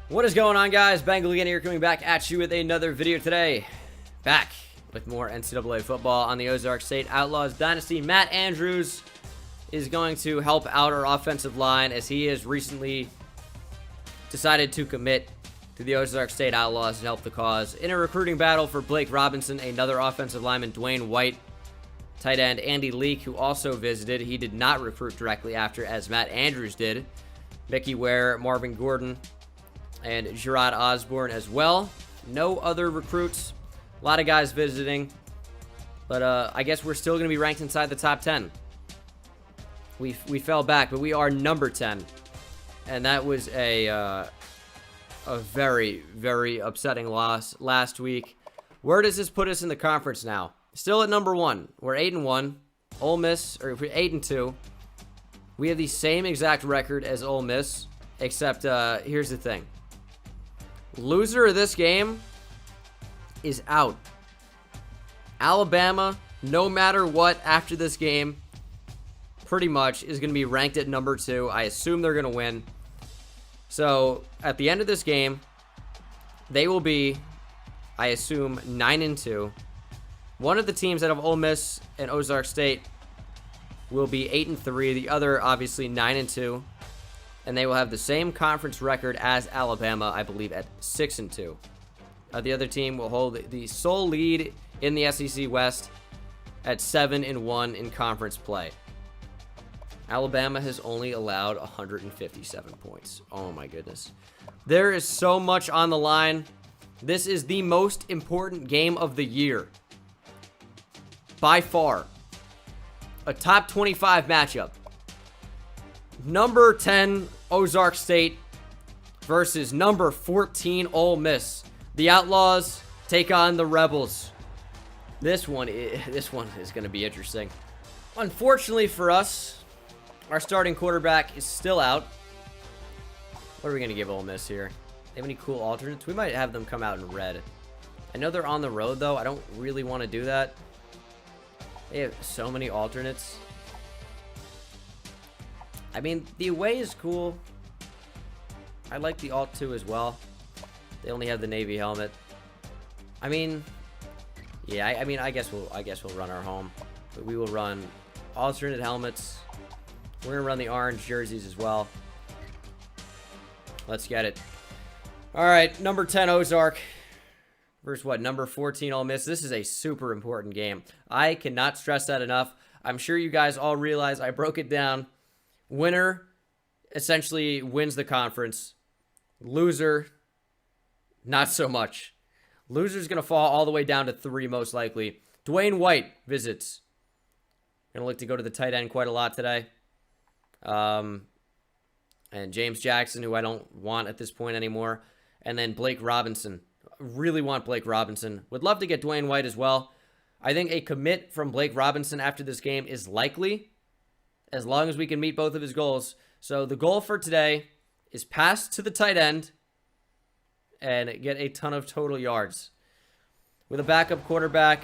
What is going on, guys? Bengal King here, coming back at you with another video today. Back with more NCAA football on the Ozark State Outlaws Dynasty. Matt Andrews is going to help out our offensive line as he has recently decided to commit to the Ozark State Outlaws and help the cause. In a recruiting battle for Blake Robinson, another offensive lineman, Dwayne White, tight end Andy Leak, who also visited. He did not recruit directly after, as Matt Andrews did. Mickey Ware, Marvin Gordon, and Gerard Osborne as well. No other recruits. A lot of guys visiting. But I guess we're still going to be ranked inside the top 10. We fell back, but we are number 10. And that was a very, very upsetting loss last week. Where does this put us in the conference now? Still at number 1. We're 8-1. Ole Miss, or if we're 8-2. We have the same exact record as Ole Miss, except here's the thing. Loser of this game is out. Alabama, no matter what, after this game, pretty much is going to be ranked at number 2. I assume they're going to win. So, at the end of this game, they will be, I assume, 9-2. One of the teams out of Ole Miss and Ozark State will be 8-3. The other, obviously, 9-2. And they will have the same conference record as Alabama, I believe, at 6-2. The other team will hold the sole lead in the SEC West at 7-1 in conference play. Alabama has only allowed 157 points. Oh my goodness. There is so much on the line. This is the most important game of the year. By far. A top 25 matchup. Number 10 Ozark State versus number 14 Ole Miss. The Outlaws take on the Rebels. This one is going to be interesting. Unfortunately for us, our starting quarterback is still out. What are we going to give Ole Miss here? They have any cool alternates? We might have them come out in red. I know they're on the road, though. I don't really want to do that. They have so many alternates. I mean, the away is cool. I like the alt 2 as well. They only have the navy helmet. I mean, yeah, I guess we'll run our home. But we will run alternate helmets. We're gonna run the orange jerseys as well. Let's get it. All right, number 10 Ozark versus what? Number 14 Ole Miss. This is a super important game. I cannot stress that enough. I'm sure you guys all realize I broke it down. Winner essentially wins the conference. Loser, not so much. Loser's going to fall all the way down to 3 most likely. Dwayne White visits. Going to look to go to the tight end quite a lot today. And James Jackson, who I don't want at this point anymore. And then Blake Robinson. Really want Blake Robinson. Would love to get Dwayne White as well. I think a commit from Blake Robinson after this game is likely, as long as we can meet both of his goals. So the goal for today is pass to the tight end and get a ton of total yards. With a backup quarterback,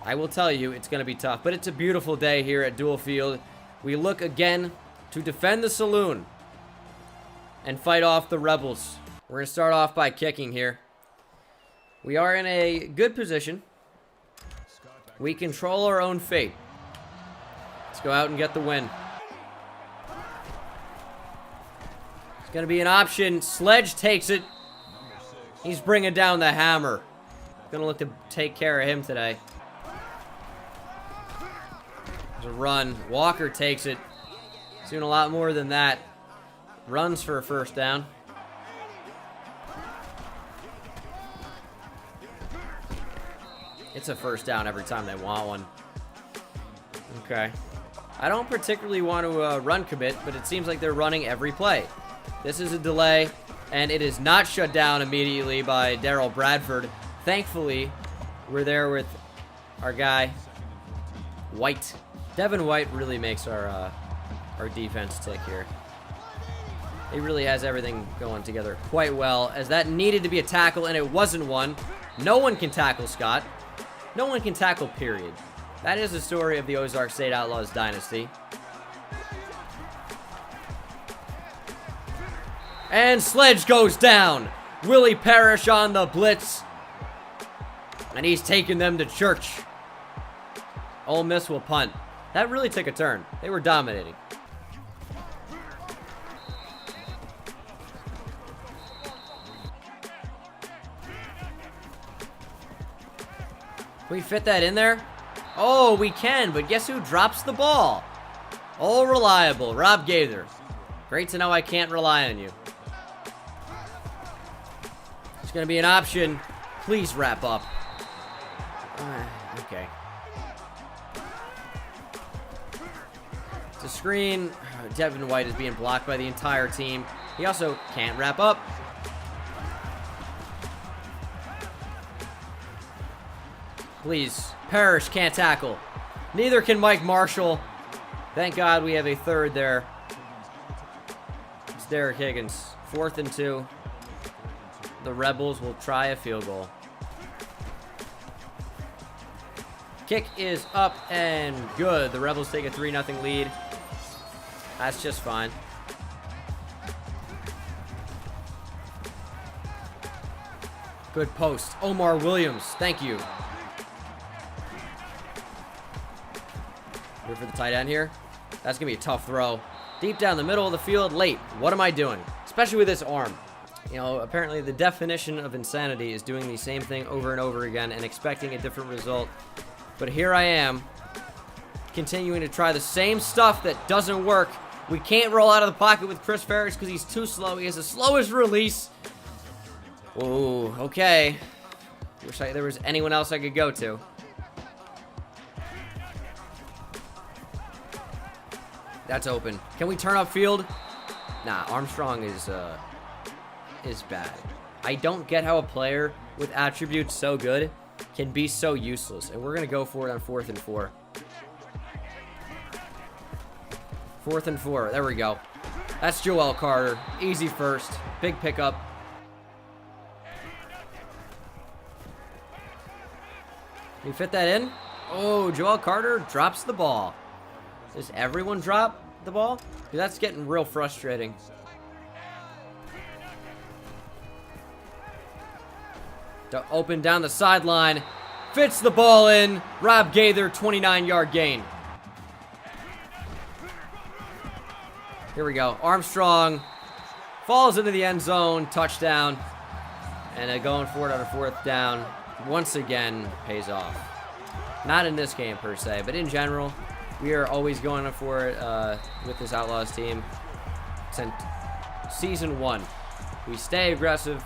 I will tell you it's going to be tough. But it's a beautiful day here at Dual Field. We look again to defend the saloon and fight off the Rebels. We're going to start off by kicking here. We are in a good position. We control our own fate. Let's go out and get the win. It's going to be an option. Sledge takes it. He's bringing down the hammer. Going to look to take care of him today. There's a run. Walker takes it. He's doing a lot more than that. Runs for a first down. It's a first down every time they want one. Okay. I don't particularly want to run commit, but it seems like they're running every play. This is a delay, and it is not shut down immediately by Darryl Bradford. Thankfully, we're there with our guy, White. Devin White really makes our defense tick here. He really has everything going together quite well, as that needed to be a tackle, and it wasn't one. No one can tackle Scott. No one can tackle, period. That is the story of the Ozark State Outlaws Dynasty. And Sledge goes down. Willie Parrish on the blitz. And he's taking them to church. Ole Miss will punt. That really took a turn. They were dominating. Can we fit that in there? Oh, we can, but guess who drops the ball? All reliable, Rob Gaither. Great to know I can't rely on you. It's going to be an option. Please wrap up. Okay. It's a screen. Devin White is being blocked by the entire team. He also can't wrap up. Please. Parrish can't tackle. Neither can Mike Marshall. Thank God we have a third there. It's Derek Higgins. 4th and 2. The Rebels will try a field goal. Kick is up and good. The Rebels take a 3-0 lead. That's just fine. Good post. Omar Williams. Thank you. Wait for the tight end here. That's going to be a tough throw. Deep down the middle of the field, late. What am I doing? Especially with this arm. You know, apparently the definition of insanity is doing the same thing over and over again and expecting a different result. But here I am, continuing to try the same stuff that doesn't work. We can't roll out of the pocket with Chris Ferris because he's too slow. He has the slowest release. Oh, okay. Wish there was anyone else I could go to. That's open. Can we turn upfield? Nah, Armstrong is bad. I don't get how a player with attributes so good can be so useless. And we're going to go for it on 4th and 4. 4th and 4. There we go. That's Joel Carter. Easy first. Big pickup. Can we fit that in? Oh, Joel Carter drops the ball. Does everyone drop the ball? That's getting real frustrating. To open down the sideline. Fits the ball in. Rob Gaither, 29-yard gain. Here we go. Armstrong falls into the end zone. Touchdown. And going for it on a 4th down. Once again, pays off. Not in this game, per se, but in general, we are always going for it with this Outlaws team. Since season 1. We stay aggressive.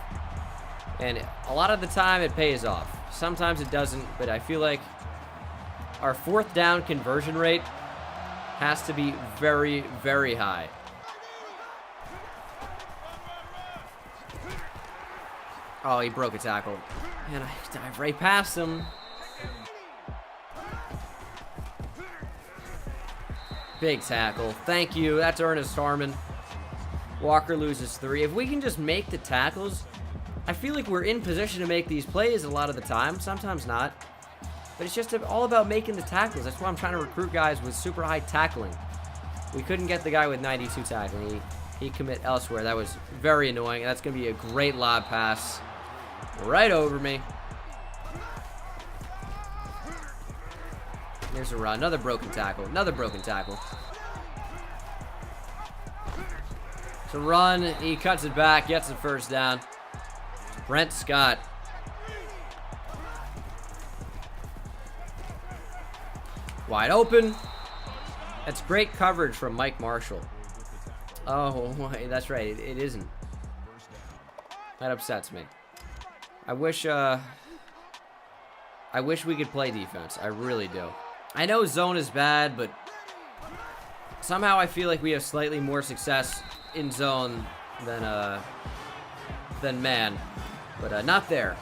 And a lot of the time, it pays off. Sometimes it doesn't, but I feel like our 4th down conversion rate has to be very, very high. Oh, he broke a tackle. And I dived right past him. Big tackle. Thank you. That's Ernest Harmon. Walker loses 3. If we can just make the tackles, I feel like we're in position to make these plays a lot of the time. Sometimes not. But it's just all about making the tackles. That's why I'm trying to recruit guys with super high tackling. We couldn't get the guy with 92 tackling. He commit elsewhere. That was very annoying. That's going to be a great lob pass. Right over me. There's a run. Another broken tackle. Another broken tackle. It's a run. He cuts it back. Gets the 1st down. Brent Scott. Wide open. That's great coverage from Mike Marshall. Oh, that's right. It isn't. That upsets me. I wish we could play defense. I really do. I know zone is bad, but somehow I feel like we have slightly more success in zone than man. But not there.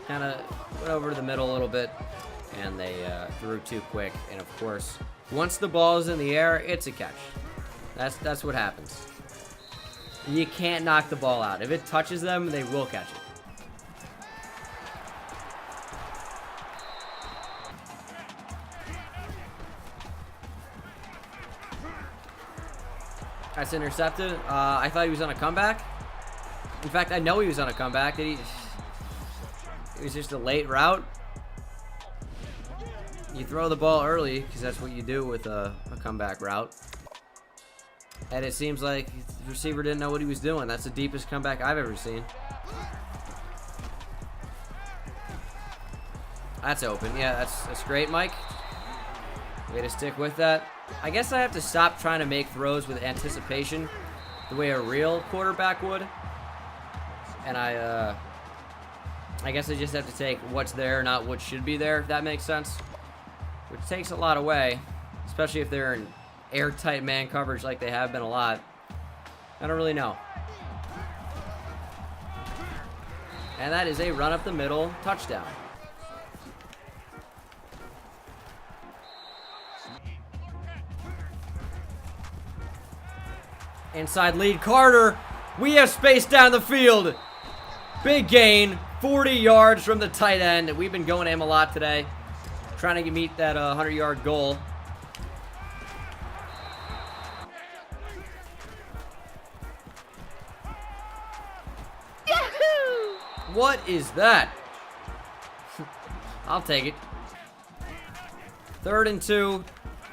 Kind of went over to the middle a little bit, and they threw too quick. And of course, once the ball is in the air, it's a catch. That's what happens. You can't knock the ball out. If it touches them, they will catch it. That's intercepted. I thought he was on a comeback. In fact, I know he was on a comeback. Did he? It was just a late route. You throw the ball early because that's what you do with a comeback route. And it seems like the receiver didn't know what he was doing. That's the deepest comeback I've ever seen. That's open. Yeah, that's great, Mike. Way to stick with that. I guess I have to stop trying to make throws with anticipation the way a real quarterback would. And I guess I just have to take what's there, not what should be there, if that makes sense. Which takes a lot away, especially if they're in airtight man coverage like they have been a lot. I don't really know. And that is a run up the middle touchdown. Inside lead, Carter. We have space down the field. Big gain, 40 yards from the tight end. We've been going to him a lot today, trying to meet that 100-yard goal. Yahoo! What is that? I'll take it. 3rd and 2.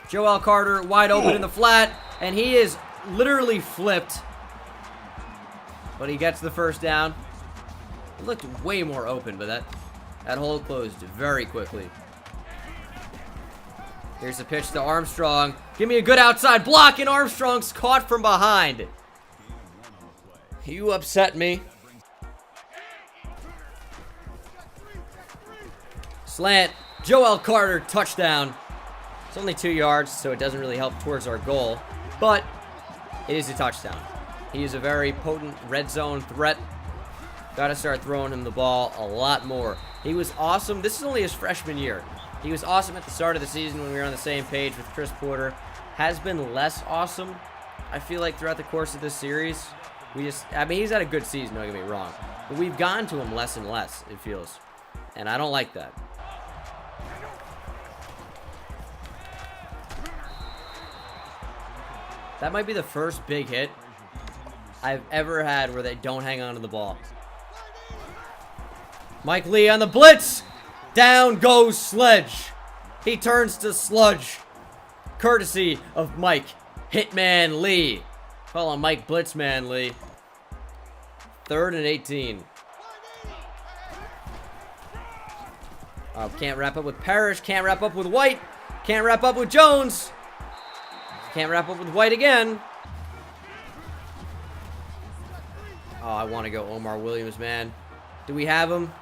Joel Carter wide open in the flat, and he is literally flipped. But he gets the first down. It looked way more open, but that hole closed very quickly. Here's the pitch to Armstrong. Give me a good outside block, and Armstrong's caught from behind. You upset me. Slant. Joel Carter, touchdown. It's only 2 yards, so it doesn't really help towards our goal. But it is a touchdown. He is a very potent red zone threat. Got to start throwing him the ball a lot more. He was awesome. This is only his freshman year. He was awesome at the start of the season when we were on the same page with Chris Porter. Has been less awesome, I feel like, throughout the course of this series. He's had a good season, don't get me wrong. But we've gone to him less and less, it feels. And I don't like that. That might be the first big hit I've ever had where they don't hang on to the ball. Mike Lee on the blitz. Down goes Sledge. He turns to Sludge. Courtesy of Mike Hitman Lee. Call him Mike Blitzman Lee. 3rd and 18. Oh, can't wrap up with Parrish. Can't wrap up with White. Can't wrap up with Jones. Can't wrap up with White again. Oh, I want to go Omar Williams, man. Do we have him?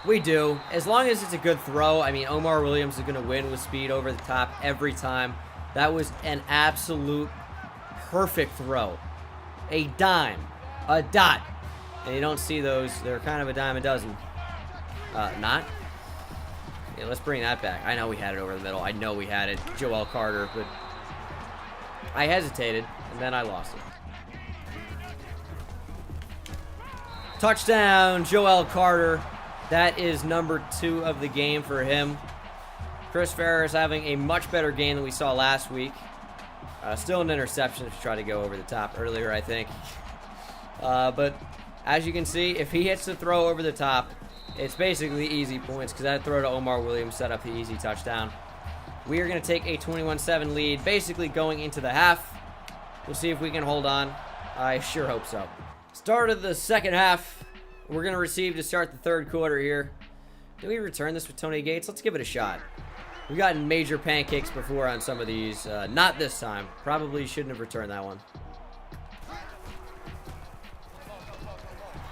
We do. As long as it's a good throw. I mean, Omar Williams is going to win with speed over the top every time. That was an absolute perfect throw. A dime. A dot. And you don't see those. They're kind of a dime a dozen. Not? Yeah, let's bring that back. I know we had it over the middle. I know we had it. Joel Carter, but I hesitated, and then I lost it. Touchdown, Joel Carter. That is number 2 of the game for him. Chris Ferris having a much better game than we saw last week. Still an interception to try to go over the top earlier, I think. But as you can see, if he hits the throw over the top, it's basically easy points because that throw to Omar Williams set up the easy touchdown. We are going to take a 21-7 lead, basically going into the half. We'll see if we can hold on. I sure hope so. Start of the second half. We're going to receive to start the third quarter here. Do we return this with Tony Gates? Let's give it a shot. We've gotten major pancakes before on some of these. Not this time. Probably shouldn't have returned that one.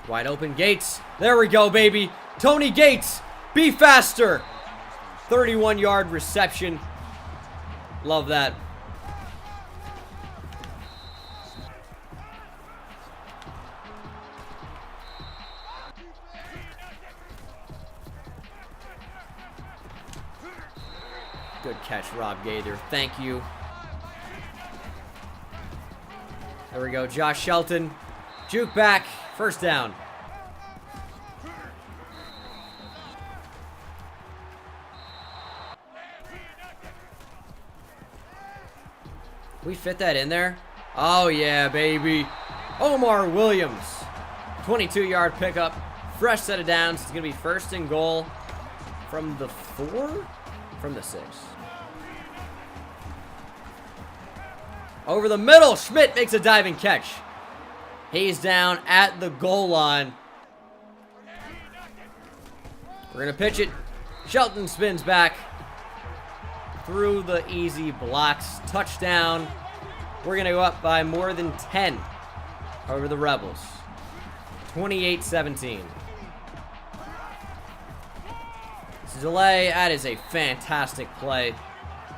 Wide open Gates. There we go, baby. Tony Gates, be faster. 31-yard reception. Love that. Good catch, Rob Gaither. Thank you. There we go. Josh Shelton. Juke back. First down. We fit that in there? Oh, yeah, baby. Omar Williams. 22-yard pickup. Fresh set of downs. It's going to be first and goal from the 4? From the 6. Over the middle. Schmidt makes a diving catch. He's down at the goal line. We're going to pitch it. Shelton spins back through the easy blocks. Touchdown. We're going to go up by more than 10 over the Rebels. 28-17. This is delay. That is a fantastic play.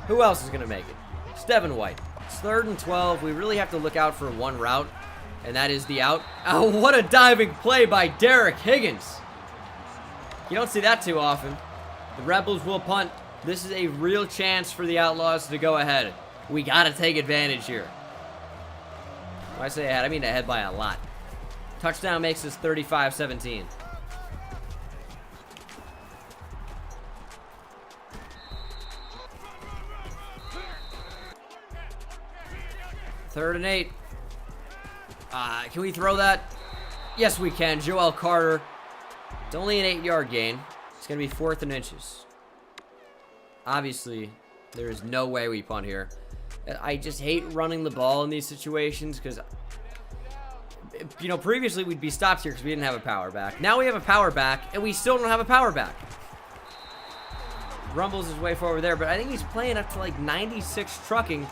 Who else is going to make it? Stephen White. It's 3rd and 12. We really have to look out for one route, and that is the out. Oh, what a diving play by Derek Higgins. You don't see that too often. The Rebels will punt. This is a real chance for the Outlaws to go ahead. We got to take advantage here. When I say ahead, I mean ahead by a lot. Touchdown makes this 35-17. Third and 8. Can we throw that? Yes, we can. Joel Carter. It's only an 8-yard gain. It's going to be 4th and inches. Obviously, there is no way we punt here. I just hate running the ball in these situations because, you know, previously we'd be stopped here because we didn't have a power back. Now we have a power back, and we still don't have a power back. Rumbles his way forward there, but I think he's playing up to like 96 trucking.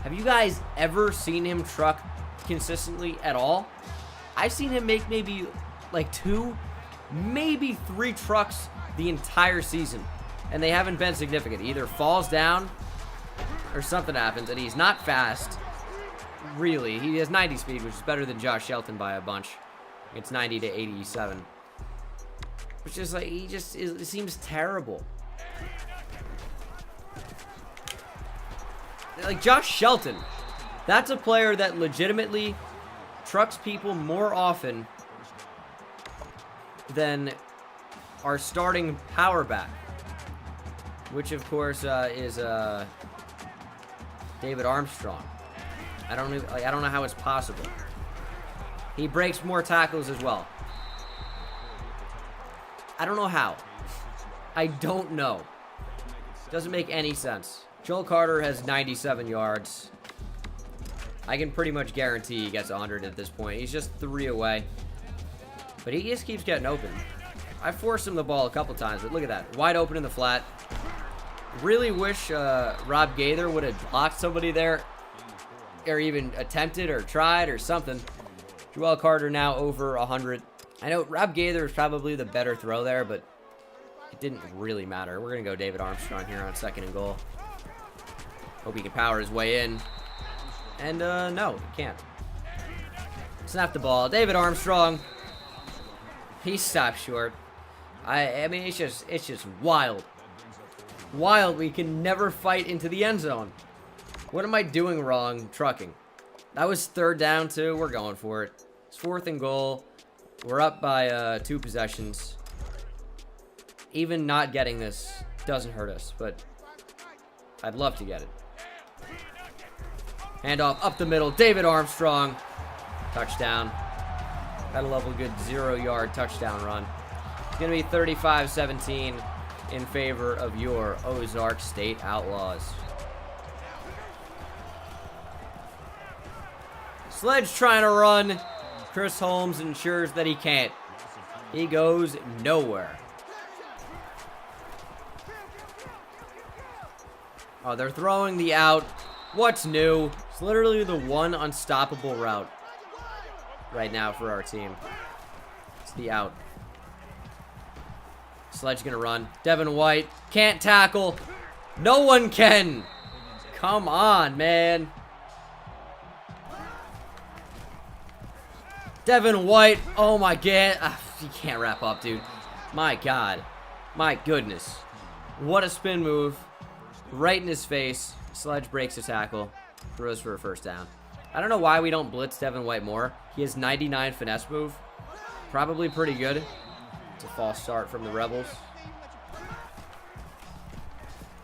Have you guys ever seen him truck consistently at all? I've seen him make maybe like 2, maybe 3 trucks the entire season, and they haven't been significant. He either falls down or something happens, and he's not fast, really. He has 90 speed, which is better than Josh Shelton by a bunch. It's 90 to 87. Which is like, it seems terrible. Like Josh Shelton, that's a player that legitimately trucks people more often than our starting power back, which of course is David Armstrong. I don't know how it's possible. He breaks more tackles as well. I don't know how. I don't know. Doesn't make any sense. Joel Carter has 97 yards. I can pretty much guarantee he gets 100 at this point. He's just 3 away. But he just keeps getting open. I forced him the ball a couple times, but look at that. Wide open in the flat. Really wish Rob Gaither would have blocked somebody there, or even attempted or tried or something. Joel Carter now over 100. I know Rob Gaither is probably the better throw there, but it didn't really matter. We're going to go David Armstrong here on 2nd and goal. Hope he can power his way in. And no, he can't. Snap the ball. David Armstrong. He stopped short. I mean, it's just wild. Wild. We can never fight into the end zone. What am I doing wrong trucking? That was 3rd down too. We're going for it. It's 4th and goal. We're up by 2 possessions. Even not getting this doesn't hurt us, but I'd love to get it. Handoff up the middle. David Armstrong. Touchdown. Gotta love a good 0-yard touchdown run. It's going to be 35-17 in favor of your Ozark State Outlaws. Sledge trying to run. Chris Holmes ensures that he can't. He goes nowhere. Oh, they're throwing the out. What's new? It's literally the one unstoppable route right now for our team. It's the out. Sledge gonna run. Devin White can't tackle. No one can. Come on, man. Devin White. Oh my god. You can't wrap up, dude. My god. My goodness. What a spin move. Right in his face. Sledge breaks a tackle. Throws for a 1st down. I don't know why we don't blitz Devin White more. He has 99 finesse move. Probably pretty good. It's a false start from the Rebels.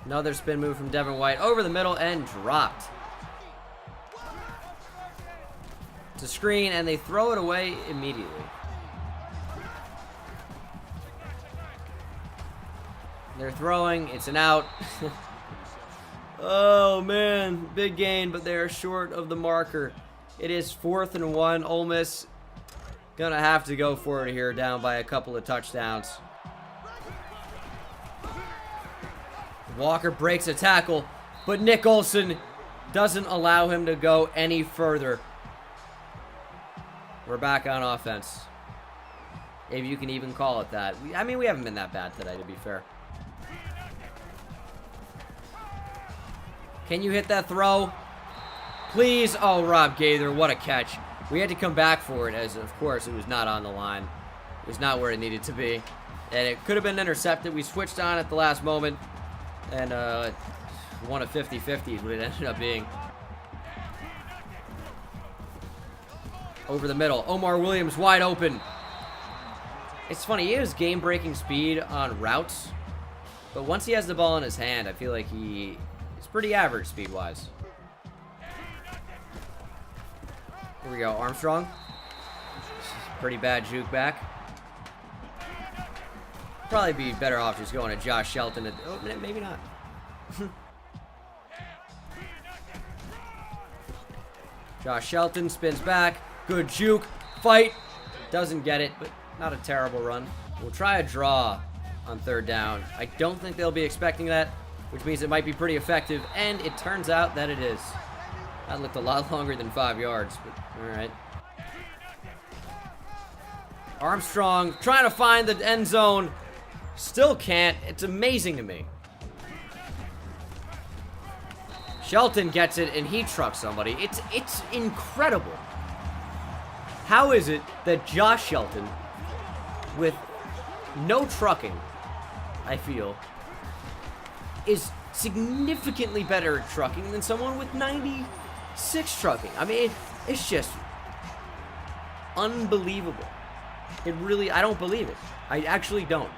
Another spin move from Devin White. Over the middle and dropped. It's a screen and they throw it away immediately. They're throwing. It's an out. Oh, man. Big gain, but they're short of the marker. It is 4th and 1. Ole Miss gonna have to go for it here, down by a couple of touchdowns. Walker breaks a tackle, but Nick Olson doesn't allow him to go any further. We're back on offense. If you can even call it that. I mean, we haven't been that bad today, to be fair. Can you hit that throw? Please. Oh, Rob Gaither, what a catch. We had to come back for it, as of course it was not on the line. It was not where it needed to be. And it could have been intercepted. We switched on at the last moment. And one of 50-50 is what it ended up being. Over the middle. Omar Williams wide open. It's funny, he has game-breaking speed on routes. But once he has the ball in his hand, I feel like he's pretty average speed-wise. Here we go, Armstrong. Pretty bad juke back. Probably be better off just going to Josh Shelton. Oh, maybe not. Josh Shelton spins back. Good juke. Fight. Doesn't get it, but not a terrible run. We'll try a draw on 3rd down. I don't think they'll be expecting that, which means it might be pretty effective, and it turns out that it is. That looked a lot longer than 5 yards, but all right. Armstrong trying to find the end zone. Still can't. It's amazing to me. Shelton gets it, and he trucks somebody. It's incredible. How is it that Josh Shelton, with no trucking, I feel, is significantly better at trucking than someone with 96 trucking? I mean, it's just unbelievable. It really, I don't believe it. I actually don't.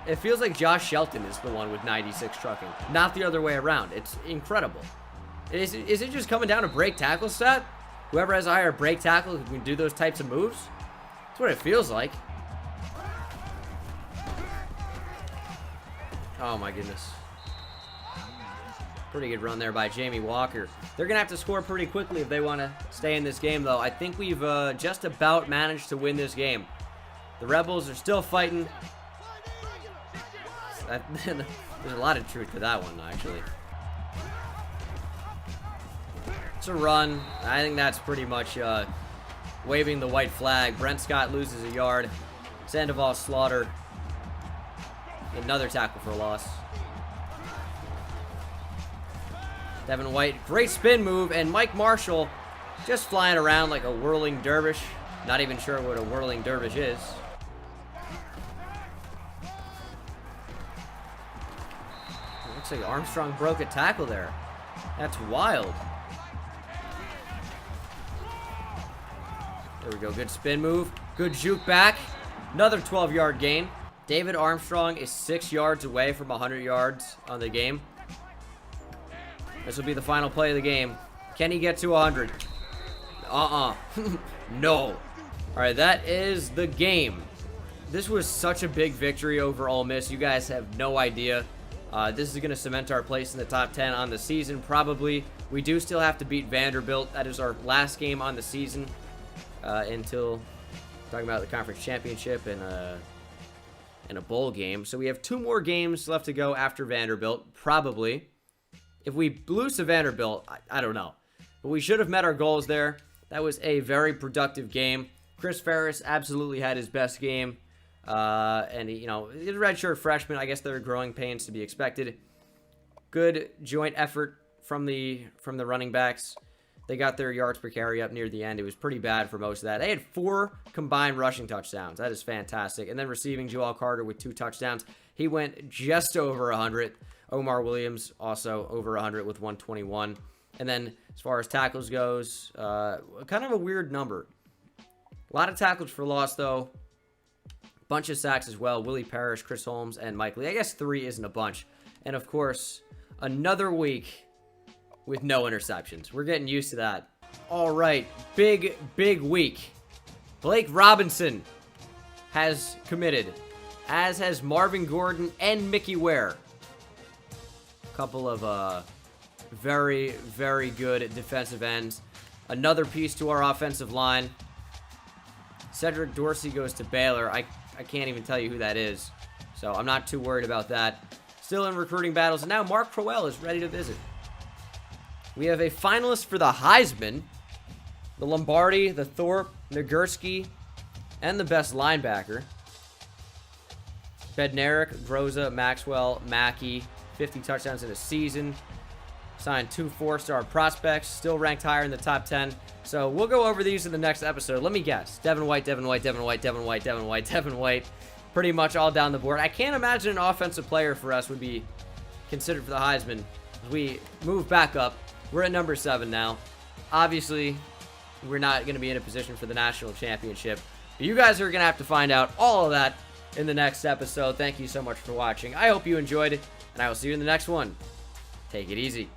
It feels like Josh Shelton is the one with 96 trucking, not the other way around. It's incredible. Is it just coming down to break tackle stat? Whoever has a higher break tackle can do those types of moves? That's what it feels like. Oh my goodness. Pretty good run there by Jamie Walker. They're going to have to score pretty quickly if they want to stay in this game, though. I think we've just about managed to win this game. The Rebels are still fighting. There's a lot of truth to that one, actually. It's a run. I think that's pretty much waving the white flag. Brent Scott loses a yard. Sandoval Slaughter. Another tackle for a loss. Devin White, great spin move, and Mike Marshall just flying around like a whirling dervish. Not even sure what a whirling dervish is. Looks like Armstrong broke a tackle there. That's wild. There we go, good spin move. Good juke back. Another 12-yard gain. David Armstrong is 6 yards away from 100 yards on the game. This will be the final play of the game. Can he get to 100? No. All right, that is the game. This was such a big victory over Ole Miss. You guys have no idea. This is going to cement our place in the top 10 on the season, probably. We do still have to beat Vanderbilt. That is our last game on the season until talking about the conference championship and a bowl game. So we have 2 more games left to go after Vanderbilt, probably. If we lose to Vanderbilt, I don't know. But we should have met our goals there. That was a very productive game. Chris Ferris absolutely had his best game. And, he's a redshirt freshman. I guess there are growing pains to be expected. Good joint effort from the running backs. They got their yards per carry up near the end. It was pretty bad for most of that. They had 4 combined rushing touchdowns. That is fantastic. And then receiving, Joel Carter with 2 touchdowns. He went just over 100. Omar Williams also over 100 with 121. And then as far as tackles goes, kind of a weird number. A lot of tackles for loss, though. Bunch of sacks as well. Willie Parrish, Chris Holmes, and Mike Lee. I guess 3 isn't a bunch. And, of course, another week with no interceptions. We're getting used to that. All right, big week. Blake Robinson has committed as has Marvin Gordon and Mickey Ware. A couple of very, very good defensive ends. Another piece to our offensive line. Cedric Dorsey goes to Baylor. I can't even tell you who that is, so I'm not too worried about that. Still in recruiting battles, and now Mark Crowell is ready to visit. We have a finalist for the Heisman. The Lombardi, the Thorpe, Nagurski, and the best linebacker. Bednarik, Groza, Maxwell, Mackey, 50 touchdowns in a season. Signed 2 4-star prospects, still ranked higher in the top 10. So we'll go over these in the next episode. Let me guess. Devin White, Devin White, Devin White, Devin White, Devin White, Devin White. Pretty much all down the board. I can't imagine an offensive player for us would be considered for the Heisman. We move back up. We're at number 7 now. Obviously, we're not going to be in a position for the national championship. But you guys are going to have to find out all of that in the next episode. Thank you so much for watching. I hope you enjoyed it, and I will see you in the next one. Take it easy.